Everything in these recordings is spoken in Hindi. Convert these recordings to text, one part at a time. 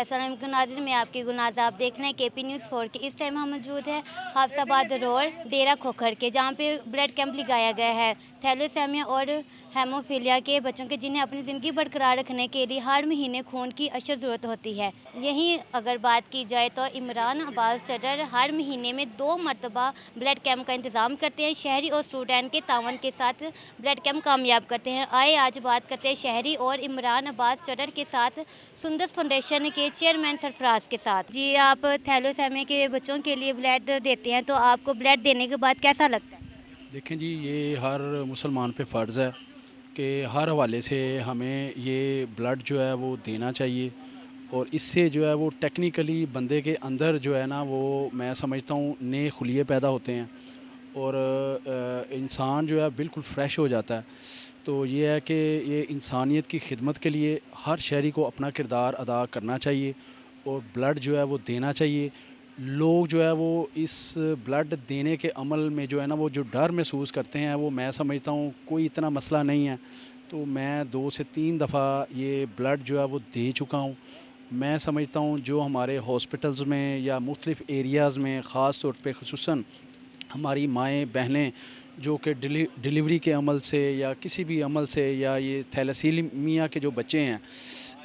अस्सलाम वालेकुम नाज़रीन, मैं आपकी गुनाज़ आप देख रहे हैं KP News 4 के। इस टाइम हम मौजूद हैं हाफसाबाद रोड डेरा खोखर के, जहाँ पे ब्लड कैंप लगाया गया है थैलेसीमिया और हेमोफीलिया के बच्चों के, जिन्हें अपनी ज़िंदगी बरकरार रखने के लिए हर महीने खून की अशद ज़रूरत होती है। यहीं अगर बात की जाए तो इमरान अब्बास चटर हर महीने में 2 मरतबा ब्लड कैंप का इंतज़ाम करते हैं। शहरी और स्टूडेंट के तावन के साथ ब्लड कैंप कामयाब करते हैं। आए आज बात करते हैं शहरी और इमरान अब्बास चटर के साथ सुंदस फाउंडेशन के चेयरमैन सरफराज के साथ। जी, आप थैलेसीमिया के बच्चों के लिए ब्लड देते हैं, तो आपको ब्लड देने के बाद कैसा लगता है? देखें जी, ये हर मुसलमान पे फ़र्ज़ है कि हर हवाले से हमें ये ब्लड जो है वो देना चाहिए। और इससे जो है वो टेक्निकली बंदे के अंदर जो है ना, वो मैं समझता हूँ नए खुलिये पैदा होते हैं और इंसान जो है बिल्कुल फ़्रेश हो जाता है। तो ये है कि ये इंसानियत की खिदमत के लिए हर शहरी को अपना किरदार अदा करना चाहिए और ब्लड जो है वो देना चाहिए। लोग जो है वो इस ब्लड देने के अमल में जो है ना, वो जो डर महसूस करते हैं, वो मैं समझता हूँ कोई इतना मसला नहीं है। तो मैं 2 से 3 दफ़ा ये ब्लड जो है वो दे चुका हूँ। मैं समझता हूँ जो हमारे हॉस्पिटल्स में या मुख्तलिफ़ एरियाज़ में ख़ास तौर पे ख़ुसूसन हमारी माएँ बहनें जो कि डिलीवरी के अमल से या किसी भी अमल से, या ये थैलेसीमिया के जो बच्चे हैं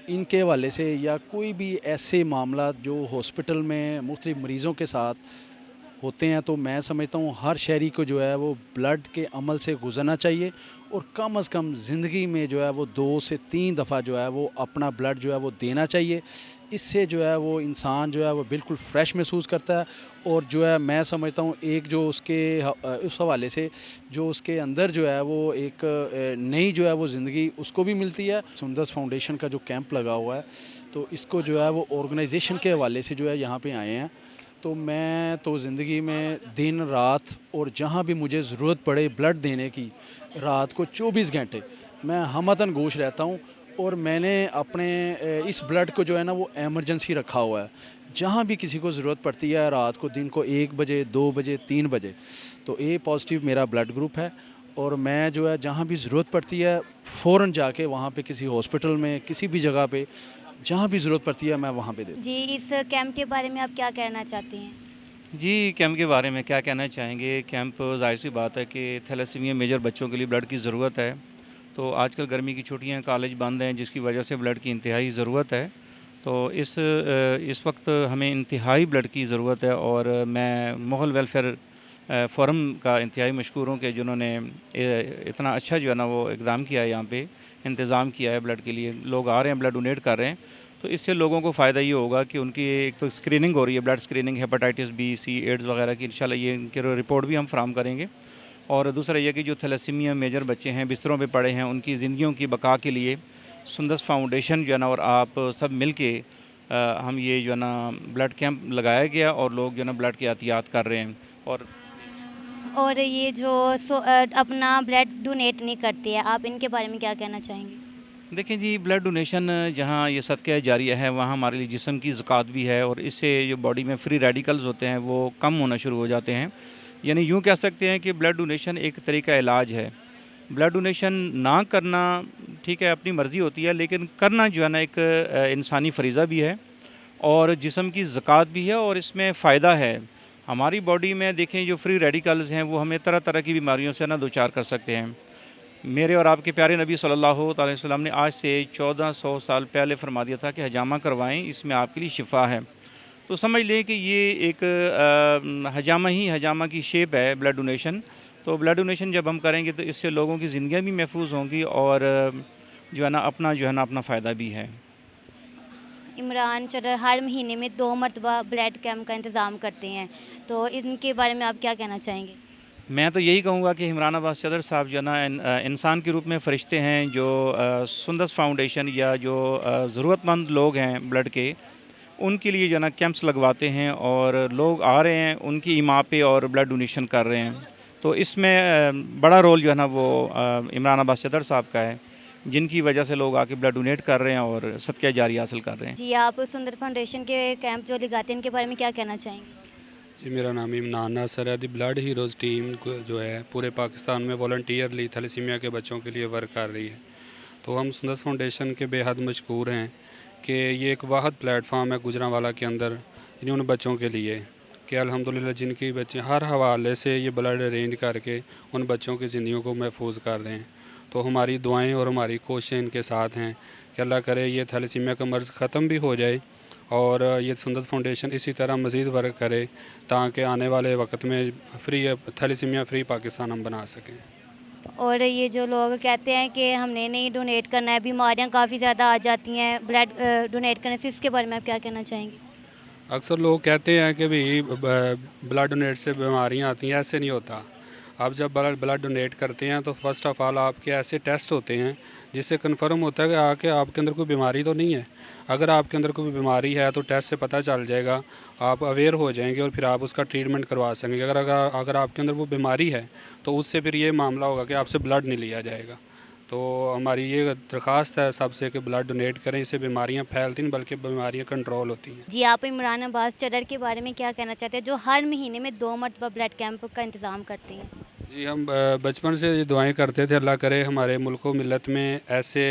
इनके हवाले से, या कोई भी ऐसे मामला जो हॉस्पिटल में मुख्तलिफ़ मरीज़ों के साथ होते हैं, तो मैं समझता हूँ हर शहरी को जो है वो ब्लड के अमल से गुज़रना चाहिए और कम अज़ कम ज़िंदगी में जो है वो 2 से 3 दफ़ा जो है वो अपना ब्लड जो है वो देना चाहिए। इससे जो है वो इंसान जो है वो बिल्कुल फ़्रेश महसूस करता है और जो है मैं समझता हूँ एक जो उसके उस हवाले से जो उसके अंदर जो है वो एक नई जो है वो ज़िंदगी उसको भी मिलती है। सुंदस फाउंडेशन का जो कैंप लगा हुआ है, तो इसको जो है वो ऑर्गेनाइजेशन के हवाले से जो है यहाँ पे आए हैं। तो मैं तो ज़िंदगी में दिन रात और जहाँ भी मुझे ज़रूरत पड़े ब्लड देने की, रात को 24 घंटे मैं हमतन गोश रहता हूँ। और मैंने अपने इस ब्लड को जो है ना वो एमरजेंसी रखा हुआ है। जहाँ भी किसी को ज़रूरत पड़ती है, रात को, दिन को 1 बजे, 2 बजे, 3 बजे, तो ए पॉजिटिव मेरा ब्लड ग्रुप है। और मैं जो है जहाँ भी ज़रूरत पड़ती है फ़ौरन जाके वहाँ पे किसी हॉस्पिटल में, किसी भी जगह पे जहाँ भी ज़रूरत पड़ती है मैं वहाँ पे देता हूँ। जी, इस कैंप के बारे में आप क्या कहना चाहते हैं? जी, कैंप के बारे में क्या कहना चाहेंगे। कैंप ज़ाहिर-सी बात है कि थैलेसीमिया मेजर बच्चों के लिए ब्लड की ज़रूरत है। तो आजकल गर्मी की छुट्टियां, कॉलेज बंद हैं, जिसकी वजह से ब्लड की इंतहाई ज़रूरत है। तो इस वक्त हमें इंतहाई ब्लड की ज़रूरत है और मैं मुग़ल वेलफेयर फ़ोरम का इंतहाई मशकूर हूँ कि जिन्होंने इतना अच्छा जो है ना वो इक़दाम किया है, यहाँ पे इंतज़ाम किया है ब्लड के लिए। लोग आ रहे हैं, ब्लड डोनेट कर रहे हैं। तो इससे लोगों को फ़ायदा ये होगा कि उनकी एक तो स्क्रीनिंग हो रही है, ब्लड स्क्रीनिंग, हेपेटाइटिस बी, सी, एड्स वगैरह की। इंशाल्लाह ये इनकी रिपोर्ट भी हम फराहम करेंगे। और दूसरा ये कि जो थैलेसीमिया मेजर बच्चे हैं, बिस्तरों पे पड़े हैं, उनकी ज़िंदगियों की बका के लिए सुंदस फाउंडेशन जो है ना और आप सब मिल के हम ये जो है ना ब्लड कैंप लगाया गया और लोग जो है ना ब्लड की एहतियात कर रहे हैं। और ये जो अपना ब्लड डोनेट नहीं करती है, आप इनके बारे में क्या कहना चाहेंगे? देखें जी, ब्लड डोनेशन जहाँ ये सदक़ा जारिया है, वहाँ हमारे लिए जिस्म की ज़कात भी है और इससे जो बॉडी में फ्री रेडिकल्स होते हैं वो कम होना शुरू हो जाते हैं। यानी यूँ कह सकते हैं कि ब्लड डोनेशन एक तरीका इलाज है। ब्लड डोनेशन ना करना ठीक है, अपनी मर्ज़ी होती है, लेकिन करना जो है ना एक इंसानी फ़रीज़ा भी है और जिस्म की ज़कात भी है और इसमें फ़ायदा है। हमारी बॉडी में देखें जो फ्री रेडिकल्स हैं वो हमें तरह तरह की बीमारियों से ना दो चार कर सकते हैं। मेरे और आपके प्यारे नबी सल्लल्लाहु अलैहि वसल्लम ने आज से 1400 साल पहले फरमा दिया था कि हजामा करवाएं, इसमें आपके लिए शिफा है। तो समझ लें कि ये एक हजामा की शेप है ब्लड डोनेशन। तो ब्लड डोनेशन जब हम करेंगे तो इससे लोगों की ज़िंदगियाँ भी महफूज होंगी और जो है ना अपना फ़ायदा भी है। इमरान चटर हर महीने में 2 मरतबा ब्लड कैंप का इंतज़ाम करते हैं, तो इनके बारे में आप क्या कहना चाहेंगे? मैं तो यही कहूँगा कि इमरान अब्बास चदर साहब जो है ना इंसान के रूप में फ़रिश्ते हैं, जो सुंदस फाउंडेशन या जो ज़रूरतमंद लोग हैं ब्लड के, उनके लिए जो है ना कैंप्स लगवाते हैं और लोग आ रहे हैं, उनकी इमाम पे और ब्लड डोनेशन कर रहे हैं। तो इसमें बड़ा रोल जो है ना वो इमरान अब्बास चदर साहब का है, जिनकी वजह से लोग आके ब्लड डोनेट कर रहे हैं और सदक़ा जारिया हासिल कर रहे हैं। जी, आप सुंदर फाउंडेशन के कैंप जो लगाते हैं, इनके बारे में क्या कहना चाहेंगे? जी, मेरा नाम इमरान नासर है। दी ब्लड हीरोज़ टीम जो है पूरे पाकिस्तान में वॉलंटियरली थैलेसीमिया के बच्चों के लिए वर्क कर रही है। तो हम सुंदस फाउंडेशन के बेहद मशकूर हैं कि ये एक वाहद प्लेटफॉर्म है गुजरांवाला के अंदर उन बच्चों के लिए कि अल्हम्दुलिल्लाह जिनकी बच्चे हर हवाले से ये ब्लड अरेंज करके उन बच्चों की ज़िंदगी को महफूज कर रहे हैं। तो हमारी दुआएं और हमारी कोशिशें इनके साथ हैं कि अल्लाह करे ये थैलेसीमिया का मर्ज़ ख़त्म भी हो जाए और ये सुंदर फाउंडेशन इसी तरह मज़ीद वर्क करे ताकि आने वाले वक्त में फ्री थैलेसीमिया फ्री पाकिस्तान हम बना सकें। और ये जो लोग कहते हैं कि हमने नहीं डोनेट करना है, बीमारियां काफ़ी ज़्यादा आ जाती हैं ब्लड डोनेट करने से, इसके बारे में आप क्या कहना चाहेंगे? अक्सर लोग कहते हैं कि भाई ब्लड डोनेट से बीमारियां आती हैं, ऐसे नहीं होता। आप जब ब्लड डोनेट करते हैं तो फ़र्स्ट ऑफ़ ऑल आपके ऐसे टेस्ट होते हैं जिससे कंफर्म होता है कि आपके अंदर कोई बीमारी तो नहीं है। अगर आपके अंदर कोई बीमारी है तो टेस्ट से पता चल जाएगा, आप अवेयर हो जाएंगे और फिर आप उसका ट्रीटमेंट करवा सकेंगे। अगर आपके अंदर वो बीमारी है तो उससे फिर ये मामला होगा कि आपसे ब्लड नहीं लिया जाएगा। तो हमारी ये दरख्वास्त है सबसे कि ब्लड डोनेट करें, इससे बीमारियां फैलती नहीं बल्कि बीमारियां कंट्रोल होती हैं। जी, आप इमरान अब्बास चडर के बारे में क्या कहना चाहते हैं जो हर महीने में 2 मरतबा ब्लड कैंप का इंतज़ाम करते हैं? जी, हम बचपन से ये दुआएं करते थे, अल्लाह करे हमारे मुल्क व मिलत में ऐसे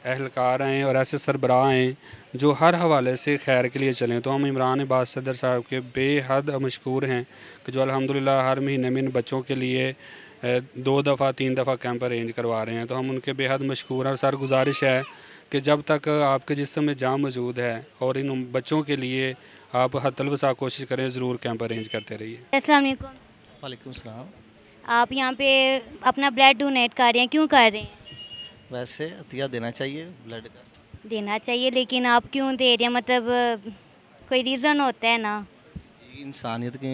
अहलकार आएँ और ऐसे सरबराह आएँ जो हर हवाले से खैर के लिए चलें। तो हम इमरान अब्बास सदर साहब के बेहद मशकूर हैं कि जो अल्हम्दुलिल्लाह हर महीने में इन बच्चों के लिए 2 दफ़ा 3 दफ़ा कैंप अरेंज करवा रहे हैं। तो हम उनके बेहद मशकूर और सर गुजारिश है कि जब तक आपके जिस्म में जान मौजूद है और इन बच्चों के लिए आप हतल वसा कोशिश करें, ज़रूर कैंप अरेंज करते रहिए। अस्सलाम वालेकुम। वालेकुम सलाम। आप यहाँ पे अपना ब्लड डोनेट कर रहे हैं, क्यों कर रहे हैं? वैसे अतिया देना चाहिए ब्लड का। देना चाहिए, लेकिन आप क्यों दे रहे हैं? मतलब कोई रीज़न होता है ना। इंसानियत की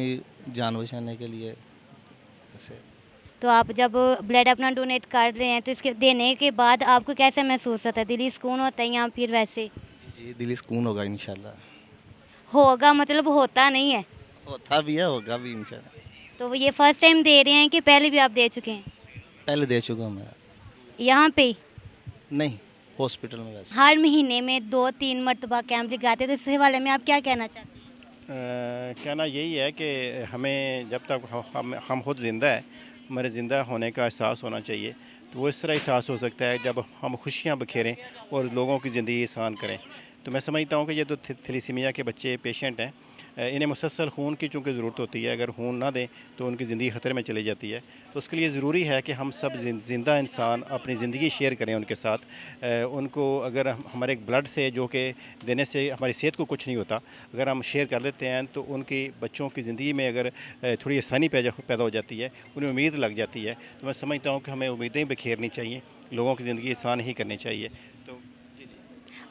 जान बचाने के लिए वैसे। तो आप जब ब्लड अपना डोनेट कर रहे हैं तो इसके देने के बाद आपको कैसा महसूस होता है? दिली सुकून होता है या फिर वैसे? जी दिली सुकून होगा इंशाल्लाह। होगा मतलब होता नहीं है? होता भी है, होगा भी इंशाल्लाह। तो ये फर्स्ट टाइम दे रहे हैं कि पहले भी आप दे चुके हैं? पहले दे चुका हूँ मैं। यहाँ पे ही? नहीं, हॉस्पिटल में वैसे। हर महीने में 2-3 मरतबा कैंप लगाते हैं, तो इस हवाले में आप क्या कहना चाहते हैं? कहना यही है कि हमें जब तक हम खुद ज़िंदा है, हमारे ज़िंदा होने का एहसास होना चाहिए। तो वो इस तरह एहसास हो सकता है जब हम खुशियाँ बखेरें और लोगों की ज़िंदगी आसान करें। तो मैं समझता हूँ कि ये तो थैलेसीमिया के बच्चे पेशेंट हैं, इन्हें मुसलसल खून की चूँकि ज़रूरत होती है। अगर खून ना दें तो उनकी ज़िंदगी ख़तरे में चली जाती है। तो उसके लिए ज़रूरी है कि हम सब ज़िंदा इंसान अपनी ज़िंदगी शेयर करें उनके साथ। उनको अगर हमारे ब्लड से जो कि देने से हमारी सेहत को कुछ नहीं होता, अगर हम शेयर कर देते हैं तो उनकी बच्चों की ज़िंदगी में अगर थोड़ी आसानी पैदा हो जाती है, उन्हें उम्मीद लग जाती है। तो मैं समझता हूँ कि हमें उम्मीदें बखेरनी चाहिए, लोगों की ज़िंदगी आसान ही करनी चाहिए। तो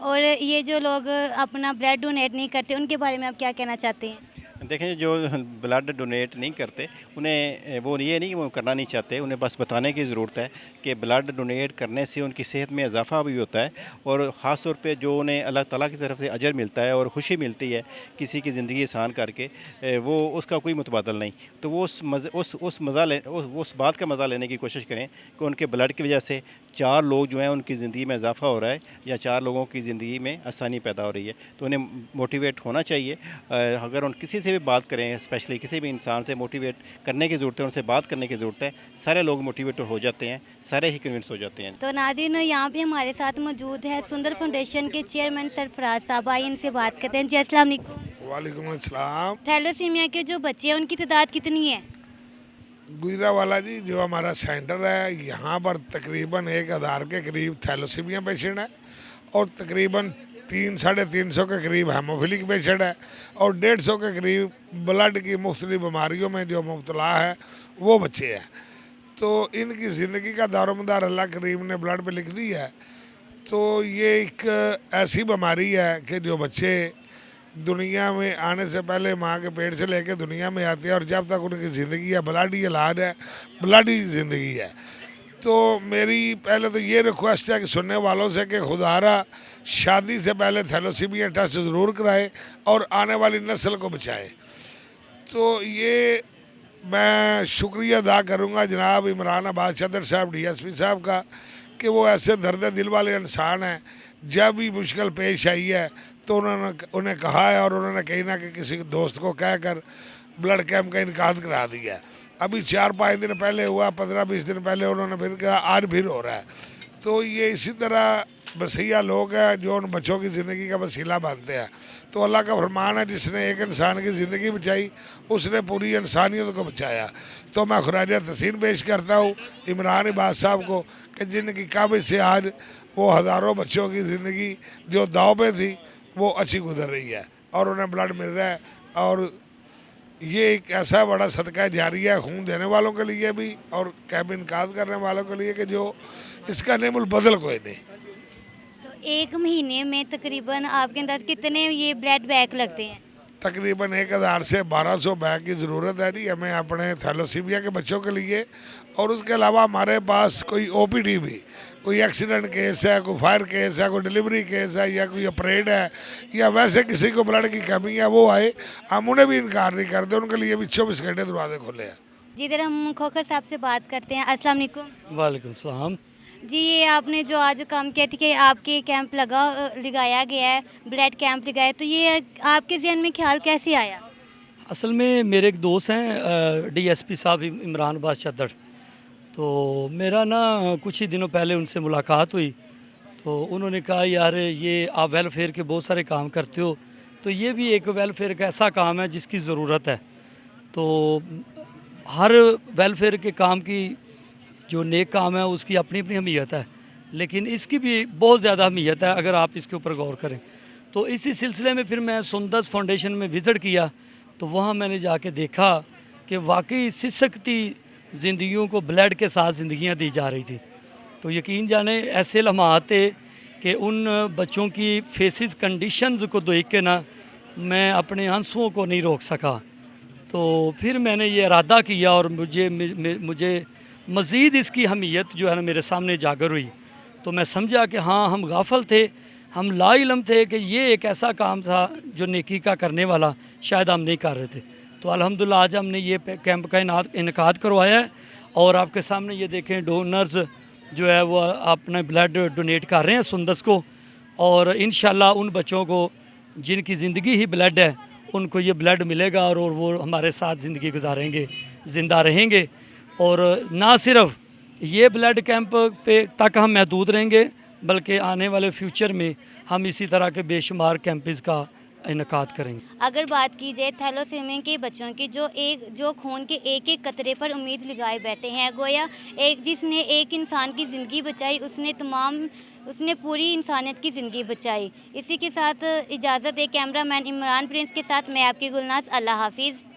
और ये जो लोग अपना ब्लड डोनेट नहीं करते उनके बारे में आप क्या कहना चाहते हैं? देखें, जो ब्लड डोनेट नहीं करते उन्हें वो ये नहीं कि वो करना नहीं चाहते, उन्हें बस बताने की ज़रूरत है कि ब्लड डोनेट करने से उनकी सेहत में इजाफ़ा भी होता है और ख़ास तौर पे जो उन्हें अल्लाह ताला की तरफ से अजर मिलता है और खुशी मिलती है किसी की ज़िंदगी आसान करके, वो उसका कोई मुतबादल नहीं। तो वो उस बात का मज़ा लेने की कोशिश करें कि उनके ब्लड की वजह से 4 लोग जो हैं उनकी ज़िंदगी में इजाफ़ा हो रहा है या 4 लोगों की ज़िंदगी में आसानी पैदा हो रही है। तो उन्हें मोटिवेट होना चाहिए। अगर उन किसी से भी बात करें, स्पेशली किसी भी इंसान से मोटिवेट करने की ज़रूरत है, उनसे बात करने की ज़रूरत है। सारे लोग मोटिवेट हो जाते हैं, सारे ही कन्विंस हो जाते हैं। तो नाज़रीन, यहाँ पे हमारे साथ मौजूद है सुंदर फाउंडेशन के चेयरमैन सरफराज साहब। आइए इनसे बात करते हैं। जी अस्सलाम वालेकुम। वालेकुम अस्सलाम। थैलेसीमिया के जो बच्चे हैं उनकी तादाद कितनी है? गुजरांवाला जी जो हमारा सेंटर है, यहाँ पर तकरीबन 1000 के करीब थैलेसीमिया पेशेंट है और तकरीबन 300-350 के करीब हेमोफिलिक पेशेंट है और 150 के करीब ब्लड की मुख्तलिफ बीमारियों में जो मुब्तला है वो बच्चे हैं। तो इनकी ज़िंदगी का दारोमदार अल्लाह करीम ने ब्लड पे लिख दी है। तो ये एक ऐसी बीमारी है कि जो बच्चे दुनिया में आने से पहले माँ के पेट से लेकर दुनिया में आते हैं और जब तक उनकी ज़िंदगी है ब्लड ही इलाज है, ब्लड ही ज़िंदगी है। तो मेरी पहले तो ये रिक्वेस्ट है कि सुनने वालों से कि खुदारा शादी से पहले थैलेसीमिया टेस्ट ज़रूर कराए और आने वाली नस्ल को बचाए। तो ये मैं शुक्रिया अदा करूँगा जनाब इमरान अब्बास चदर साहब DSP साहब का कि वो ऐसे दर्द दिल वाले इंसान हैं। जब भी मुश्किल पेश आई है तो उन्हें कहा है और उन्होंने कहीं ना कहीं किसी दोस्त को कहकर ब्लड कैंप का इनकाद करा दिया है। अभी 4-5 दिन पहले हुआ, 15-20 दिन पहले उन्होंने फिर कहा, आज फिर हो रहा है। तो ये इसी तरह वसीया लोग हैं जो उन बच्चों की ज़िंदगी का वसीला बनते हैं। तो अल्लाह का फरमान है, जिसने एक इंसान की ज़िंदगी बचाई उसने पूरी इंसानियत को बचाया। तो मैं खराज तहसीन पेश करता हूँ इमरान इबाद साहब को कि जिनकी काबिज से आज वो हज़ारों बच्चों की ज़िंदगी जो दाव पे थी वो अच्छी गुजर रही है और उन्हें ब्लड मिल रहा है। और ये एक ऐसा बड़ा सदका जारी है खून देने वालों के लिए भी और कैब इनकाद करने वालों के लिए कि जो इसका नेमुल बदल कोई नहीं। तो एक महीने में तकरीबन आपके अंदाज कितने ये ब्लड बैंक लगते हैं? तकरीबन 1000 से 1200 बैग की ज़रूरत है जी हमें अपने थैलोसीमिया के बच्चों के लिए। और उसके अलावा हमारे पास कोई ओपीडी भी, कोई एक्सीडेंट केस है, कोई फायर केस है, कोई डिलीवरी केस है या कोई ऑपरेट है या वैसे किसी को ब्लड की कमी है, वो आए, हम उन्हें भी इनकार नहीं करते, उनके लिए भी 24 घंटे दरवाजे खुले हैं। जिधर हम खोखर साहब से बात करते हैं। अस्सलाम वालेकुम। वालेकुम सलाम। जी, ये आपने जो आज काम किया, ठीक है, आपके कैंप लगाया गया है, ब्लड कैंप लगाया, तो ये आपके जहन में ख्याल कैसे आया? असल में मेरे एक दोस्त हैं डीएसपी साहब इमरान इबाद चद्दड़, तो मेरा ना कुछ ही दिनों पहले उनसे मुलाकात हुई। तो उन्होंने कहा यार ये आप वेलफेयर के बहुत सारे काम करते हो, तो ये भी एक वेलफेयर का ऐसा काम है जिसकी ज़रूरत है। तो हर वेलफेयर के काम की जो नेक काम है उसकी अपनी अपनी अहमियत है, लेकिन इसकी भी बहुत ज़्यादा अहमियत है अगर आप इसके ऊपर गौर करें। तो इसी सिलसिले में फिर मैं सुंदस फाउंडेशन में विज़िट किया, तो वहाँ मैंने जाके देखा कि वाकई सिसकती ज़िंदगियों को ब्लड के साथ ज़िंदगियाँ दी जा रही थी। तो यकीन जाने ऐसे लम्हात थे कि उन बच्चों की फेसिस कंडीशंस को देख के ना मैं अपने आंसुओं को नहीं रोक सका। तो फिर मैंने ये इरादा किया और मुझे मज़ीद इसकी अहमियत जो है ना मेरे सामने जागर हुई। तो मैं समझा कि हाँ, हम गाफिल थे, हम लाइल्म थे कि ये एक ऐसा काम था जो नेकी का करने वाला शायद हम नहीं कर रहे थे। तो अल्हम्दुलिल्लाह आज हमने ये कैंप का इनकाद करवाया है और आपके सामने ये देखें डोनर्स जो है वो अपना ब्लड डोनेट कर रहे हैं सुंदस को। और इंशाल्लाह उन बच्चों को जिनकी ज़िंदगी ही ब्लड है उनको ये ब्लड मिलेगा और वो हमारे साथ ज़िंदगी गुजारेंगे, ज़िंदा रहेंगे। और ना सिर्फ ये ब्लड कैंप पे तक हम महदूद रहेंगे बल्कि आने वाले फ्यूचर में हम इसी तरह के बेशुमार कैंप्स का इनकाद करेंगे। अगर बात की जाए थैलोसीमिया के बच्चों की जो खून के एक एक कतरे पर उम्मीद लगाए बैठे हैं, गोया एक जिसने एक इंसान की ज़िंदगी बचाई उसने पूरी इंसानियत की ज़िंदगी बचाई। इसी के साथ इजाज़त है कैमरामैन इमरान प्रिंस के साथ मैं आपकी गुलनाज। अल्लाह हाफिज़।